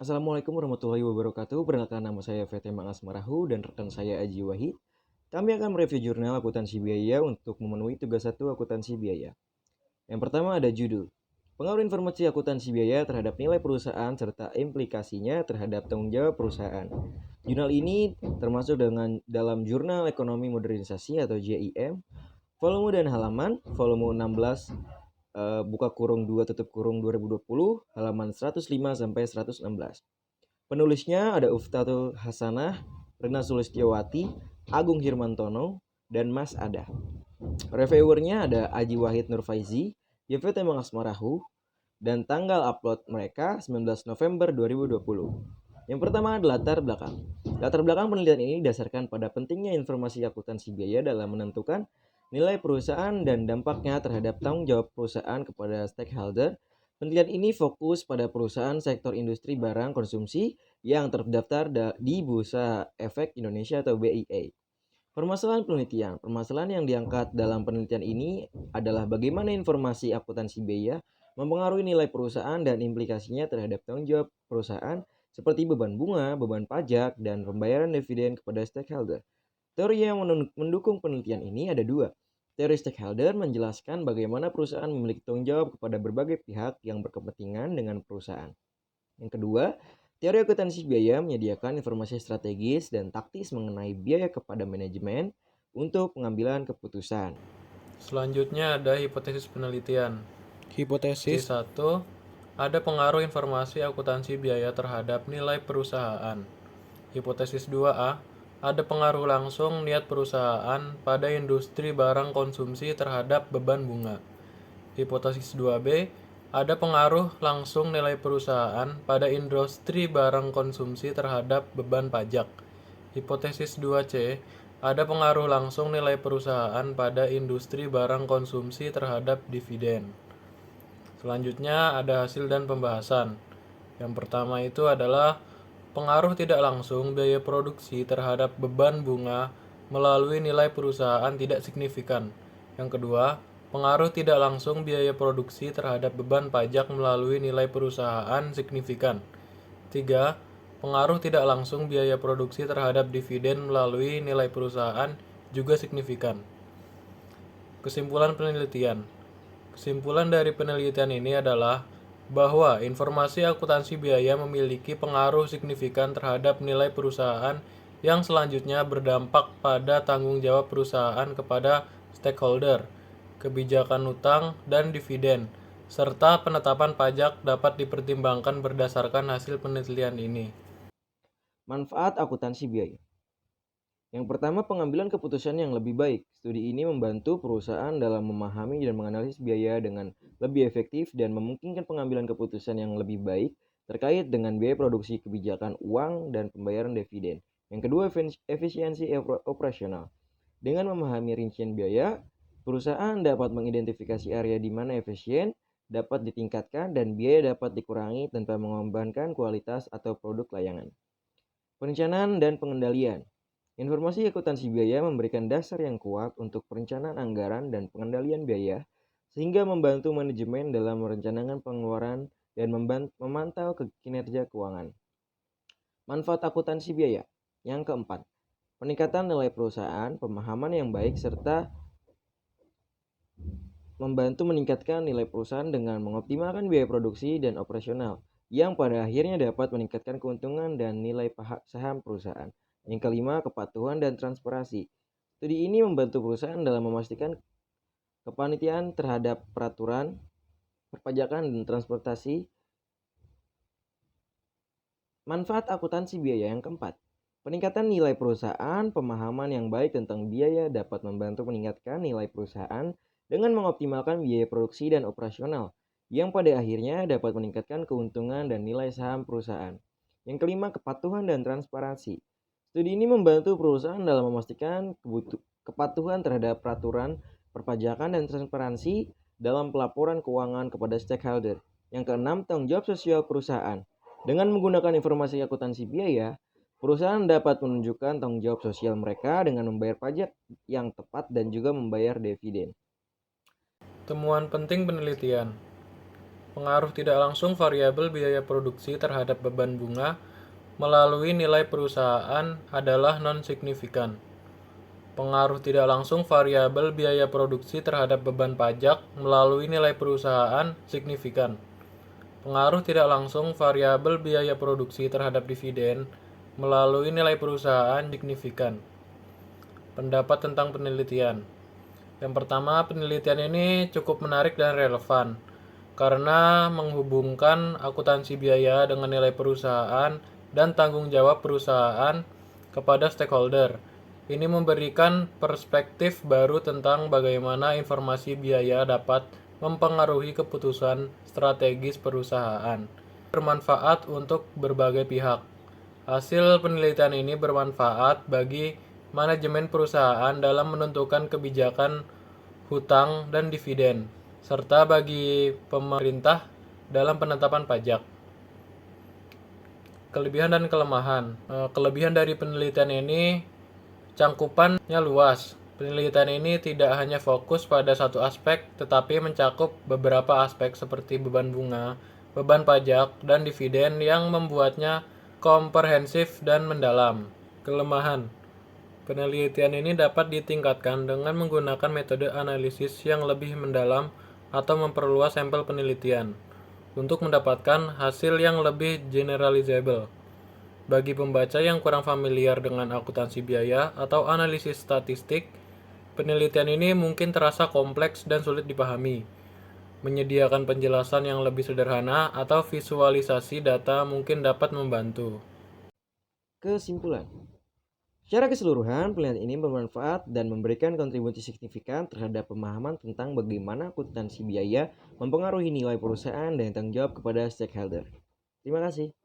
Assalamualaikum warahmatullahi wabarakatuh. Perkenalkan nama saya VT Mangas Marahu dan rekan saya Aji Wahid. Kami akan mereview jurnal akuntansi biaya untuk memenuhi tugas satu akuntansi biaya. Yang pertama ada judul. Pengaruh informasi akuntansi biaya terhadap nilai perusahaan serta implikasinya terhadap tanggung jawab perusahaan. Jurnal ini termasuk dalam Jurnal Ekonomi Modernisasi atau JIM, volume dan halaman, volume 16 buka kurung 2 tutup kurung 2020, halaman 105 sampai 116. Penulisnya ada Uftatul Hasanah, Rina Sulistyawati, Agung Hirmantono, dan Mas Ada. Reviewernya ada Aji Wahid Nurfaizi, YVT Mangas Marahu, dan tanggal upload mereka 19 November 2020. Yang pertama adalah latar belakang. Latar belakang penelitian ini didasarkan pada pentingnya informasi akuntansi biaya dalam menentukan nilai perusahaan dan dampaknya terhadap tanggung jawab perusahaan kepada stakeholder. Penelitian ini fokus pada perusahaan sektor industri barang konsumsi yang terdaftar di Bursa Efek Indonesia atau BIA. Permasalahan yang diangkat dalam penelitian ini adalah bagaimana informasi akuntansi biaya mempengaruhi nilai perusahaan dan implikasinya terhadap tanggung jawab perusahaan seperti beban bunga, beban pajak, dan pembayaran dividen kepada stakeholder. Teori yang mendukung penelitian ini ada dua. Teori stakeholder menjelaskan bagaimana perusahaan memiliki tanggung jawab kepada berbagai pihak yang berkepentingan dengan perusahaan. Yang kedua, teori akuntansi biaya menyediakan informasi strategis dan taktis mengenai biaya kepada manajemen untuk pengambilan keputusan. Selanjutnya ada hipotesis penelitian. Hipotesis C1, ada pengaruh informasi akuntansi biaya terhadap nilai perusahaan. Hipotesis 2A, ada pengaruh langsung niat perusahaan pada industri barang konsumsi terhadap beban bunga. Hipotesis 2B, ada pengaruh langsung nilai perusahaan pada industri barang konsumsi terhadap beban pajak. Hipotesis 2C, ada pengaruh langsung nilai perusahaan pada industri barang konsumsi terhadap dividen. Selanjutnya ada hasil dan pembahasan. Yang pertama itu adalah pengaruh tidak langsung biaya produksi terhadap beban bunga melalui nilai perusahaan tidak signifikan. Yang kedua, pengaruh tidak langsung biaya produksi terhadap beban pajak melalui nilai perusahaan signifikan. 3. Pengaruh tidak langsung biaya produksi terhadap dividen melalui nilai perusahaan juga signifikan. Kesimpulan penelitian. Kesimpulan dari penelitian ini adalah bahwa informasi akuntansi biaya memiliki pengaruh signifikan terhadap nilai perusahaan yang selanjutnya berdampak pada tanggung jawab perusahaan kepada stakeholder, kebijakan utang, dan dividen, serta penetapan pajak dapat dipertimbangkan berdasarkan hasil penelitian ini. manfaat akuntansi biaya. Yang pertama, pengambilan keputusan yang lebih baik. Studi ini membantu perusahaan dalam memahami dan menganalisis biaya dengan lebih efektif dan memungkinkan pengambilan keputusan yang lebih baik terkait dengan biaya produksi, kebijakan uang, dan pembayaran dividen. Yang kedua, efisiensi operasional. Dengan memahami rincian biaya, perusahaan dapat mengidentifikasi area di mana efisien dapat ditingkatkan dan biaya dapat dikurangi tanpa mengorbankan kualitas atau produk layanan. Perencanaan dan pengendalian. Informasi akuntansi biaya memberikan dasar yang kuat untuk perencanaan anggaran dan pengendalian biaya, sehingga membantu manajemen dalam merencanakan pengeluaran dan memantau kinerja keuangan. Manfaat akuntansi biaya. Yang keempat, peningkatan nilai perusahaan, pemahaman yang baik, serta membantu meningkatkan nilai perusahaan dengan mengoptimalkan biaya produksi dan operasional, yang pada akhirnya dapat meningkatkan keuntungan dan nilai saham perusahaan. Yang kelima, kepatuhan dan transparansi. Studi ini membantu perusahaan dalam memastikan kepanitiaan terhadap peraturan, perpajakan, dan transportasi. Manfaat akuntansi biaya yang keempat. Peningkatan nilai perusahaan, pemahaman yang baik tentang biaya dapat membantu meningkatkan nilai perusahaan dengan mengoptimalkan biaya produksi dan operasional, yang pada akhirnya dapat meningkatkan keuntungan dan nilai saham perusahaan. Yang kelima, kepatuhan dan transparansi. Studi ini membantu perusahaan dalam memastikan kepatuhan terhadap peraturan, perpajakan, dan transparansi dalam pelaporan keuangan kepada stakeholder. Yang keenam, tanggung jawab sosial perusahaan. Dengan menggunakan informasi akuntansi biaya, perusahaan dapat menunjukkan tanggung jawab sosial mereka dengan membayar pajak yang tepat dan juga membayar dividen. Temuan penting penelitian. Pengaruh tidak langsung variabel biaya produksi terhadap beban bunga melalui nilai perusahaan adalah non-signifikan. Pengaruh tidak langsung variabel biaya produksi terhadap beban pajak melalui nilai perusahaan signifikan. Pengaruh tidak langsung variabel biaya produksi terhadap dividen melalui nilai perusahaan signifikan. Pendapat tentang penelitian. Yang pertama, penelitian ini cukup menarik dan relevan karena menghubungkan akuntansi biaya dengan nilai perusahaan dan tanggung jawab perusahaan kepada stakeholder. Ini memberikan perspektif baru tentang bagaimana informasi biaya dapat mempengaruhi keputusan strategis perusahaan. Bermanfaat untuk berbagai pihak. Hasil penelitian ini bermanfaat bagi manajemen perusahaan dalam menentukan kebijakan hutang dan dividen, serta bagi pemerintah dalam penetapan pajak. Kelebihan dan kelemahan. Kelebihan dari penelitian ini cangkupannya luas. Penelitian ini tidak hanya fokus pada satu aspek, tetapi mencakup beberapa aspek seperti beban bunga, beban pajak, dan dividen yang membuatnya komprehensif dan mendalam. Kelemahan. Penelitian ini dapat ditingkatkan dengan menggunakan metode analisis yang lebih mendalam atau memperluas sampel penelitian untuk mendapatkan hasil yang lebih generalizable. Bagi pembaca yang kurang familiar dengan akuntansi biaya atau analisis statistik, penelitian ini mungkin terasa kompleks dan sulit dipahami. Menyediakan penjelasan yang lebih sederhana atau visualisasi data mungkin dapat membantu. Kesimpulan. Secara keseluruhan, penelitian ini bermanfaat dan memberikan kontribusi signifikan terhadap pemahaman tentang bagaimana akuntansi biaya mempengaruhi nilai perusahaan dan tanggung jawab kepada stakeholder. Terima kasih.